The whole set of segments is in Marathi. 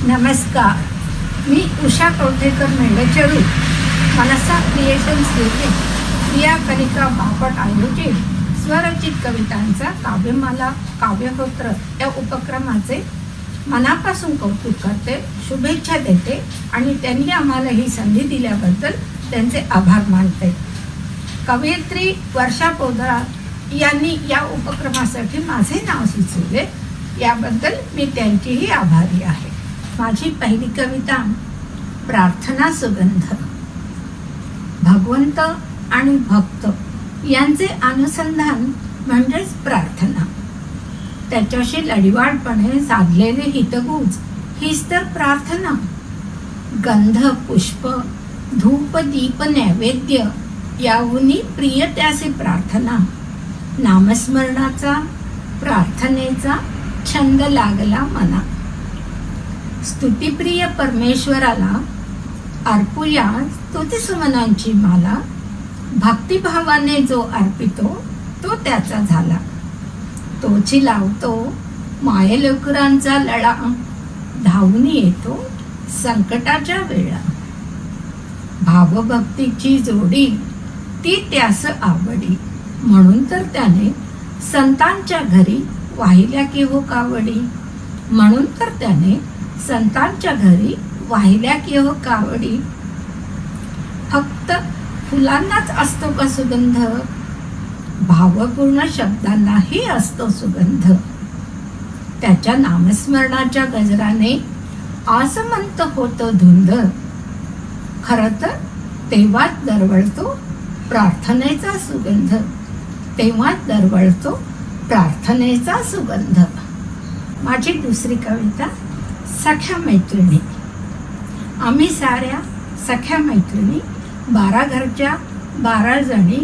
नमस्कार, मी उषा कवठेकर मेंढचेरू. मनसा क्रिएशन्स येथे प्रिया कनिका बापट आयोजित स्वरचित कवितांचा काव्यमाला काव्यहोत्र या उपक्रमाचे मनापासून कौतुक करते, शुभेच्छा देते आणि त्यांनी आम्हाला ही संधी दिल्याबद्दल त्यांचे आभार मानते. कवयित्री वर्षा पोदरात यांनी या उपक्रमासाठी माझे नाव सुचवले, याबद्दल मी त्यांचीही आभारी आहे. माझी पहिली कविता प्रार्थना सुगंध. भगवंत आणि भक्त यांचे अनुसंधान म्हणजेच प्रार्थना. त्याच्याशी लढीवाढपणे साधलेले हितगुज हीच तर प्रार्थना. गंध पुष्प धूप दीप नैवेद्य याहूनही प्रिय त्यासी प्रार्थना. नामस्मरणाचा प्रार्थनेचा छंद लागला मना. स्तुतिप्रिय परमेश्वराला अर्पूया स्तुतिसुमनांची माला. भक्तिभावाने जो अर्पितो तो त्याचा झाला. तोची लावतो मायलेकरांचा लळा. धावून येतो संकटाच्या वेळा. भावभक्तीची जोडी ती त्यास आवडी. म्हणून तर त्याने संतांच्या घरी वाहिल्या की हो कावडी. म्हणून तर त्याने संतांच्या घरी वाहिल्या की हो कावडी. फक्त फुलांनाच असतो का सुगंध, भावपूर्ण शब्दांनाही असतो सुगंध. त्याच्या नामस्मरणाच्या गजराने आसमंत होतो धुंद. खरं तर तेव्हाच दरवळतो प्रार्थनेचा सुगंध. तेव्हाच दरवळतो प्रार्थनेचा सुगंध. माझी दुसरी कविता सख्या मैत्रिणी. आम्ही साऱ्या सख्या मैत्रिणी 12 घरच्या 12 जणी.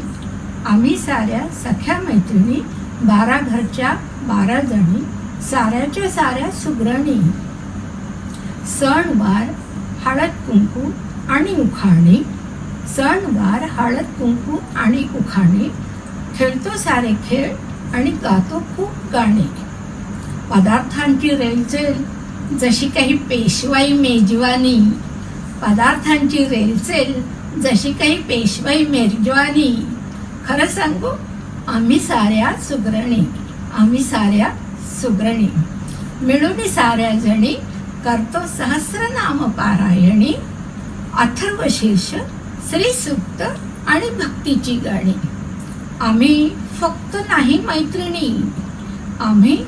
आम्ही साऱ्या सख्या मैत्रिणी 12 घरच्या 12 जणी. साऱ्याच्या साऱ्या सुग्रणी. सणवार हळद कुंकू आणि उखाणी. सणवार हळद कुंकू आणि उखाणी. खेळतो सारे खेळ आणि गातो खूप गाणी. पदार्थांची रेलचेल जशी काही पेशवाई मेजवानी. पदार्थांची रेलचेल जशी काही पेशवाई मेजवानी. खरं सांगू आम्ही साऱ्या सुग्रणी. आम्ही साऱ्या सुग्रणी मिळून साऱ्या जणी करतो सहस्रनाम पारायणी. अथर्व शीर्ष श्री सूक्त आणि भक्तीची गाणी. आम्ही फक्त नाही मैत्रिणी, आम्ही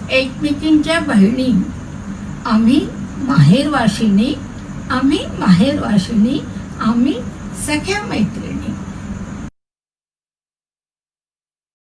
एकमेकींच्या बहिणी. आम्ही माहेरवाशिणी. आम्ही माहेरवाशिणी. आम्ही सख्या मैत्रिणी.